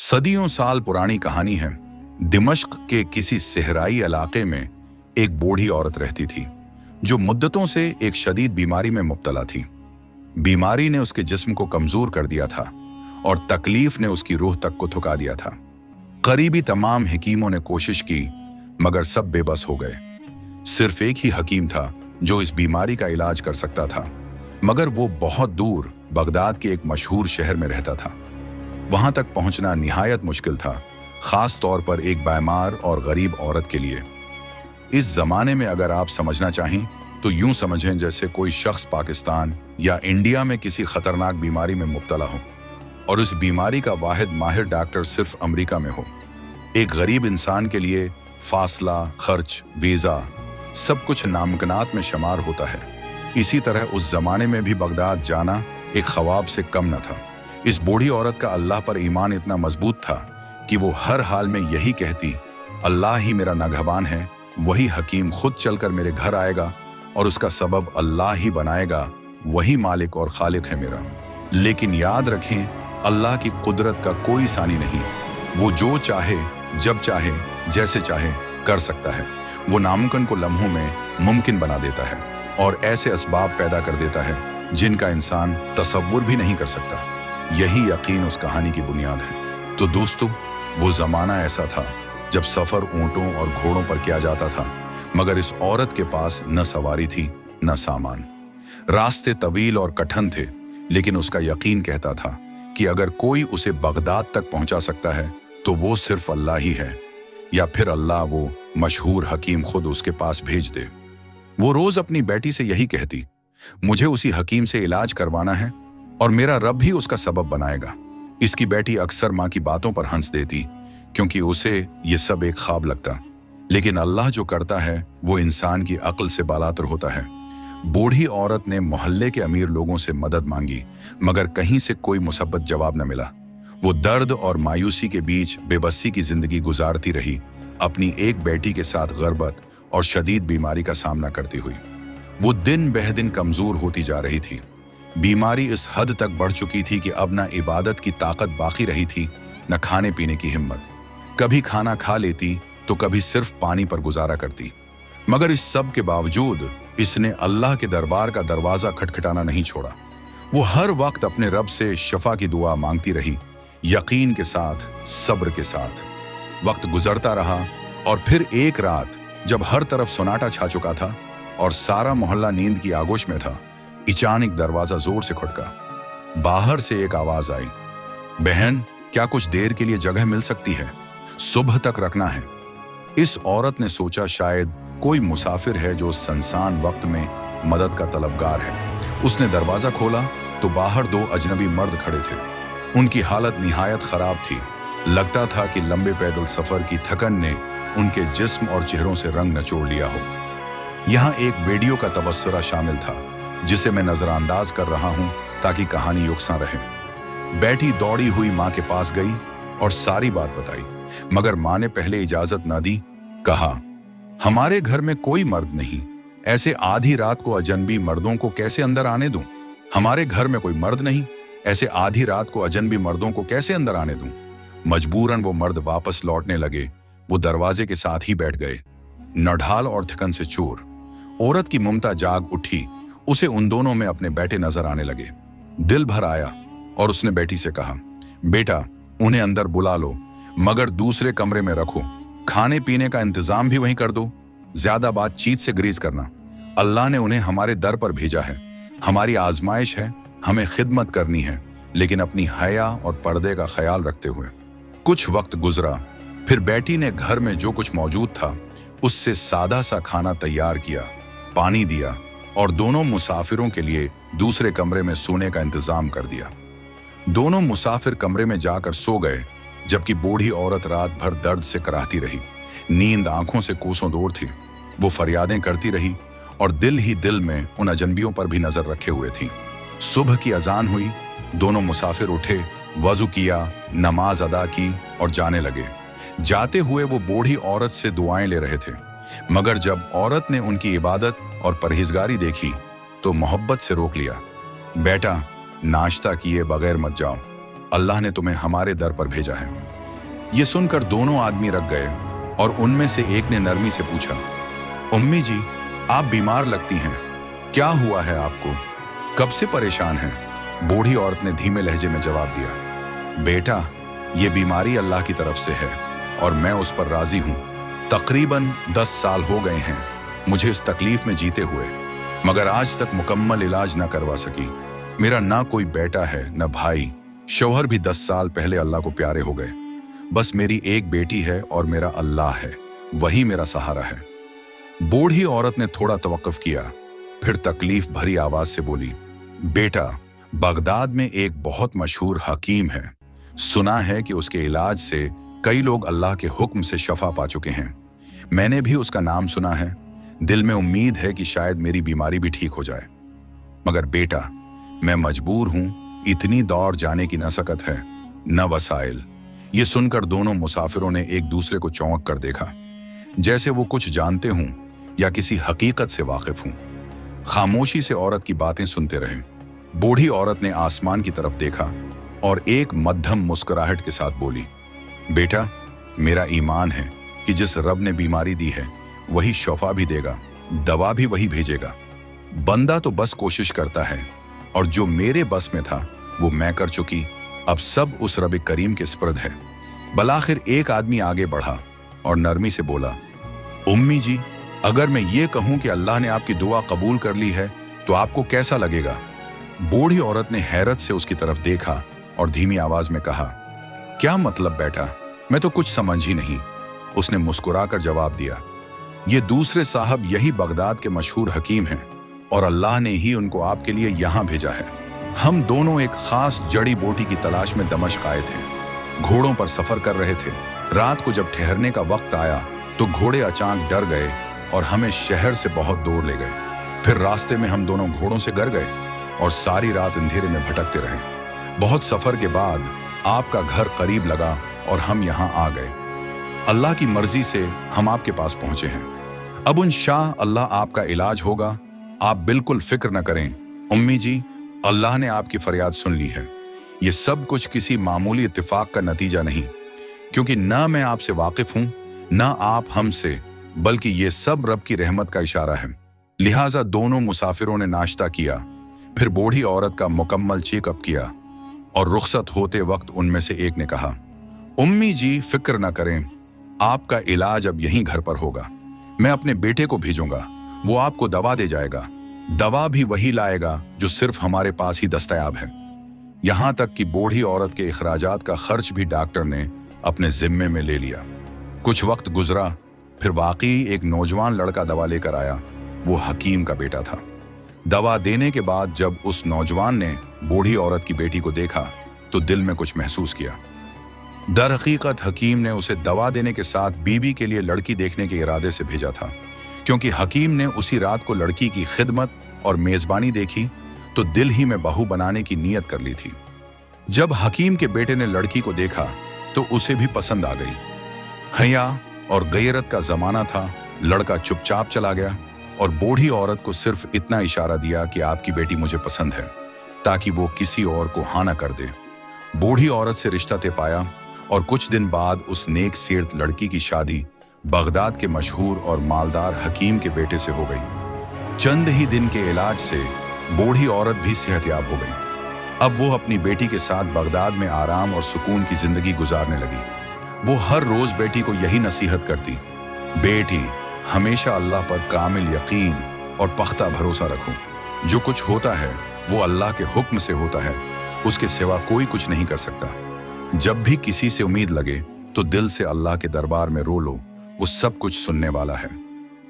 सदियों साल पुरानी कहानी है। दिमश्क के किसी सहराई इलाके में एक बूढ़ी औरत रहती थी जो मुद्दतों से एक शदीद बीमारी में मुब्तला थी। बीमारी ने उसके जिस्म को कमजोर कर दिया था और तकलीफ ने उसकी रूह तक को थका दिया था। करीबी तमाम हकीमों ने कोशिश की मगर सब बेबस हो गए। सिर्फ एक ही हकीम था जो इस बीमारी का इलाज कर सकता था, मगर वो बहुत दूर बगदाद के एक मशहूर शहर में रहता था। वहां तक पहुंचना निहायत मुश्किल था, खास तौर पर एक बीमार और गरीब औरत के लिए। इस जमाने में अगर आप समझना चाहें तो यूं समझें जैसे कोई शख्स पाकिस्तान या इंडिया में किसी खतरनाक बीमारी में मुब्तला हो और उस बीमारी का वाहिद माहिर डॉक्टर सिर्फ अमेरिका में हो। एक गरीब इंसान के लिए फासला, खर्च, वीजा सब कुछ नामुमकिनात में शुमार होता है। इसी तरह उस जमाने में भी बगदाद जाना एक ख्वाब से कम न था। इस बूढ़ी औरत का अल्लाह पर ईमान इतना मजबूत था कि वो हर हाल में यही कहती, अल्लाह ही मेरा निगहबान है, वही हकीम खुद चलकर मेरे घर आएगा और उसका सबब अल्लाह ही बनाएगा, वही मालिक और खालिक है मेरा। लेकिन याद रखें, अल्लाह की कुदरत का कोई सानी नहीं। वो जो चाहे, जब चाहे, जैसे चाहे कर सकता है। वो नामुमकिन को लम्हों में मुमकिन बना देता है और ऐसे असबाब पैदा कर देता है जिनका इंसान तसव्वुर भी नहीं कर सकता। यही यकीन उस कहानी की बुनियाद है। तो दोस्तों, वो जमाना ऐसा था जब सफर ऊंटों और घोड़ों पर किया जाता था, मगर इस औरत के पास न सवारी थी न सामान। रास्ते तवील और कठिन थे, लेकिन उसका यकीन कहता था कि अगर कोई उसे बगदाद तक पहुंचा सकता है तो वो सिर्फ अल्लाह ही है, या फिर अल्लाह वो मशहूर हकीम खुद उसके पास भेज दे। वो रोज अपनी बेटी से यही कहती, मुझे उसी हकीम से इलाज करवाना है और मेरा रब भी उसका सबब बनाएगा। इसकी बेटी अक्सर माँ की बातों पर हंस देती क्योंकि उसे ये सब एक ख्वाब लगता, लेकिन अल्लाह जो करता है वो इंसान की अक्ल से बालातर होता है। बूढ़ी औरत ने मोहल्ले के अमीर लोगों से मदद मांगी, मगर कहीं से कोई मुसब्बत जवाब न मिला। वो दर्द और मायूसी के बीच बेबसी की जिंदगी गुजारती रही, अपनी एक बेटी के साथ गरबत और शदीद बीमारी का सामना करती हुई। वो दिन बह दिन कमजोर होती जा रही थी। बीमारी इस हद तक बढ़ चुकी थी कि अब न इबादत की ताकत बाकी रही थी, न खाने पीने की हिम्मत। कभी खाना खा लेती तो कभी सिर्फ पानी पर गुजारा करती। मगर इस सब के बावजूद इसने अल्लाह के दरबार का दरवाजा खटखटाना नहीं छोड़ा। वो हर वक्त अपने रब से शफा की दुआ मांगती रही, यकीन के साथ, सब्र के साथ। वक्त गुजरता रहा और फिर एक रात जब हर तरफ सन्नाटा छा चुका था और सारा मोहल्ला नींद की आगोश में था, अचानक दरवाजा जोर से खटका। बाहर से एक आवाज आई, बहन, क्या कुछ देर के लिए जगह मिल सकती है? सुबह तक रखना है। इस औरत ने सोचा शायद कोई मुसाफिर है जो सुनसान वक्त में मदद का तलबगार है। उसने दरवाजा खोला तो बाहर दो अजनबी मर्द खड़े थे। उनकी हालत निहायत खराब थी। लगता था कि लंबे पैदल सफर की थकन ने उनके जिस्म और चेहरों से रंग निचोड़ लिया हो। यहाँ एक वीडियो का तबसरा शामिल था जिसे मैं नजरअंदाज कर रहा हूं ताकि कहानी युकसा रहे। बैठी दौड़ी हुई मां के पास गई और सारी बात बताई, मगर मां ने पहले इजाजत ना दी। कहा, हमारे घर में कोई मर्द नहीं, ऐसे आधी रात को अजनबी मर्दों को कैसे अंदर आने दूं? हमारे घर में कोई मर्द नहीं, ऐसे आधी रात को अजनबी मर्दों को कैसे अंदर आने दूं? मजबूरन वो मर्द वापस लौटने लगे। वो दरवाजे के साथ ही बैठ गए, नढाल और थकन से चूर। औरत की ममता जाग उठी, उसे उन दोनों में अपने बेटे नजर आने लगे। दिल भर आया और उसने बेटी से कहा, बेटा, उन्हें अंदर बुला लो, मगर दूसरे कमरे में रखो। खाने पीने का इंतजाम भी वहीं कर दो। ज्यादा बातचीत से ग्रीज करना। अल्लाह ने उन्हें हमारे दर पर भेजा है, हमारी आजमाइश है, हमें खिदमत करनी है, लेकिन अपनी हया और पर्दे का ख्याल रखते हुए। कुछ वक्त गुजरा, फिर बेटी ने घर में जो कुछ मौजूद था उससे सादा सा खाना तैयार किया, पानी दिया और दोनों मुसाफिरों के लिए दूसरे कमरे में सोने का इंतजाम कर दिया। दोनों मुसाफिर कमरे में जाकर सो गए, जबकि बूढ़ी औरत रात भर दर्द से कराहती रही। नींद आंखों से कोसों दूर थी। वो फरियादें करती रही और दिल ही दिल में उन अजनबियों पर भी नजर रखे हुए थी। सुबह की अजान हुई, दोनों मुसाफिर उठे, वजू किया, नमाज अदा की और जाने लगे। जाते हुए वो बूढ़ी औरत से दुआएं ले रहे थे, मगर जब औरत ने उनकी इबादत और परहेजगारी देखी तो मोहब्बत से रोक लिया। बेटा, नाश्ता किए बगैर मत जाओ, अल्लाह ने तुम्हें हमारे दर पर भेजा है। ये सुनकर दोनों आदमी रख गए और उनमें से एक ने नरमी से पूछा, उम्मी जी, आप बीमार लगती हैं, क्या हुआ है आपको, कब से परेशान हैं? बूढ़ी औरत ने धीमे लहजे में जवाब दिया, बेटा, ये बीमारी अल्लाह की तरफ से है और मैं उस पर राजी हूँ। तकरीबन 10 साल हो गए हैं मुझे इस तकलीफ में जीते हुए, मगर आज तक मुकम्मल इलाज न करवा सकी। मेरा ना कोई बेटा है न भाई, शौहर भी 10 साल पहले अल्लाह को प्यारे हो गए। बस मेरी एक बेटी है और मेरा अल्लाह है, वही मेरा सहारा है। बूढ़ी औरत ने थोड़ा तवक्कुफ किया, फिर तकलीफ भरी आवाज से बोली, बेटा, बगदाद में एक बहुत मशहूर हकीम है, सुना है कि उसके इलाज से कई लोग अल्लाह के हुक्म से शफा पा चुके हैं। मैंने भी उसका नाम सुना है, दिल में उम्मीद है कि शायद मेरी बीमारी भी ठीक हो जाए। मगर बेटा, मैं मजबूर हूं, इतनी दौड़ जाने की न सकत है न वसाइल। ये सुनकर दोनों मुसाफिरों ने एक दूसरे को चौंक कर देखा, जैसे वो कुछ जानते हों या किसी हकीकत से वाकिफ हूं। खामोशी से औरत की बातें सुनते रहे। बूढ़ी औरत ने आसमान की तरफ देखा और एक मध्यम मुस्कुराहट के साथ बोली, बेटा, मेरा ईमान है कि जिस रब ने बीमारी दी है वही शफा भी देगा, दवा भी वही भेजेगा। बंदा तो बस कोशिश करता है और जो मेरे बस में था वो मैं कर चुकी, अब सब उस रब करीम के स्पर्द है। बलाखिर एक आदमी आगे बढ़ा और नरमी से बोला, उम्मी जी, अगर मैं ये कहूं कि अल्लाह ने आपकी दुआ कबूल कर ली है तो आपको कैसा लगेगा? बूढ़ी औरत ने हैरत से उसकी तरफ देखा और धीमी आवाज में कहा, क्या मतलब बेटा, मैं तो कुछ समझ ही नहीं। उसने मुस्कुराकर जवाब दिया, ये दूसरे साहब यही बगदाद के मशहूर हकीम हैं और अल्लाह ने ही उनको आपके लिए यहाँ भेजा है। हम दोनों एक खास जड़ी बूटी की तलाश में दमिश्क आए थे, घोड़ों पर सफर कर रहे थे। रात को जब ठहरने का वक्त आया तो घोड़े अचानक डर गए और हमें शहर से बहुत दूर ले गए। फिर रास्ते में हम दोनों घोड़ों से गिर गए और सारी रात अंधेरे में भटकते रहे। बहुत सफर के बाद आपका घर करीब लगा और हम यहाँ आ गए। अल्लाह की मर्जी से हम आपके पास पहुंचे हैं। अब इंशाअल्लाह अल्लाह आपका इलाज होगा, आप बिल्कुल फिक्र न करें। उम्मी जी, अल्लाह ने आपकी फरियाद सुन ली है। ये सब कुछ किसी मामूली इत्तेफाक का नतीजा नहीं, क्योंकि ना मैं आपसे वाकिफ हूं ना आप हमसे, बल्कि ये सब रब की रहमत का इशारा है। लिहाजा दोनों मुसाफिरों ने नाश्ता किया, फिर बूढ़ी औरत का मुकम्मल चेकअप किया और रुखसत होते वक्त उनमें से एक ने कहा, उम्मी जी, फिक्र न करें, आपका इलाज अब यहीं घर पर होगा। मैं अपने बेटे को भेजूंगा, वो आपको दवा दे जाएगा। दवा भी वही लाएगा जो सिर्फ हमारे पास ही दस्तयाब है। यहां तक कि बूढ़ी औरत के इखराजात का खर्च भी डॉक्टर ने अपने जिम्मे में ले लिया। कुछ वक्त गुजरा, फिर वाकई एक नौजवान लड़का दवा लेकर आया। वो हकीम का बेटा था। दवा देने के बाद जब उस नौजवान ने बूढ़ी औरत की बेटी को देखा तो दिल में कुछ महसूस किया। दर हकीकत हकीम ने उसे दवा देने के साथ बीवी के लिए लड़की देखने के इरादे से भेजा था, क्योंकि हकीम ने उसी रात को लड़की की खिदमत और मेजबानी देखी तो दिल ही में बहू बनाने की नीयत कर ली थी। जब हकीम के बेटे ने लड़की को देखा तो उसे भी पसंद आ गई। हया और गैरत का जमाना था। लड़का चुपचाप चला गया और बूढ़ी औरत को सिर्फ इतना इशारा दिया कि आपकी बेटी मुझे पसंद है, ताकि वो किसी और को हाँ ना कर दे। बूढ़ी औरत से रिश्ता तय पाया और कुछ दिन बाद उस नेक सीरत लड़की की शादी बगदाद के मशहूर और मालदार हकीम के बेटे से हो गई। चंद ही दिन के इलाज से बूढ़ी औरत भी सेहतयाब हो गई। अब वो अपनी बेटी के साथ बगदाद में आराम और सुकून की जिंदगी गुजारने लगी। वो हर रोज बेटी को यही नसीहत करती, बेटी, हमेशा अल्लाह पर कामिल यकीन और पख्ता भरोसा रखो। जो कुछ होता है वो अल्लाह के हुक्म से होता है, उसके सिवा कोई कुछ नहीं कर सकता। जब भी किसी से उम्मीद लगे तो दिल से अल्लाह के दरबार में रो लो, वो सब कुछ सुनने वाला है।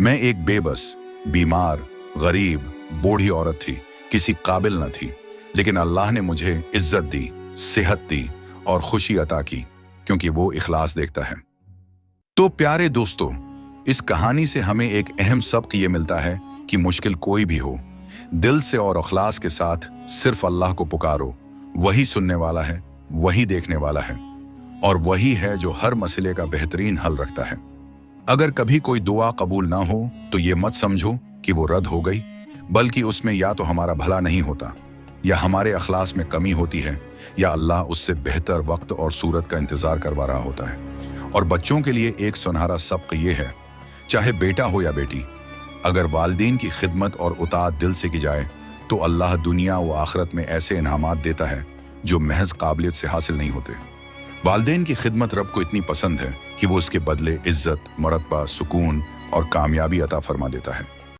मैं एक बेबस, बीमार, गरीब, बूढ़ी औरत थी, किसी काबिल न थी, लेकिन अल्लाह ने मुझे इज्जत दी, सेहत दी और खुशी अता की, क्योंकि वो इखलास देखता है। तो प्यारे दोस्तों, इस कहानी से हमें एक अहम सबक ये मिलता है कि मुश्किल कोई भी हो, दिल से और इखलास के साथ सिर्फ अल्लाह को पुकारो। वही सुनने वाला है, वही देखने वाला है और वही है जो हर मसले का बेहतरीन हल रखता है। अगर कभी कोई दुआ कबूल ना हो तो ये मत समझो कि वो रद्द हो गई, बल्कि उसमें या तो हमारा भला नहीं होता یا ہمارے اخلاص میں کمی ہوتی ہے یا اللہ اس سے بہتر وقت اور صورت کا انتظار کروا رہا ہوتا ہے۔ اور بچوں کے لیے ایک سنہرا سبق یہ ہے، چاہے بیٹا ہو یا بیٹی، اگر والدین کی خدمت اور اطاعت دل سے کی جائے تو اللہ دنیا و آخرت میں ایسے انعامات دیتا ہے جو محض قابلیت سے حاصل نہیں ہوتے۔ والدین کی خدمت رب کو اتنی پسند ہے کہ وہ اس کے بدلے عزت، مرتبہ، سکون اور کامیابی عطا فرما دیتا ہے۔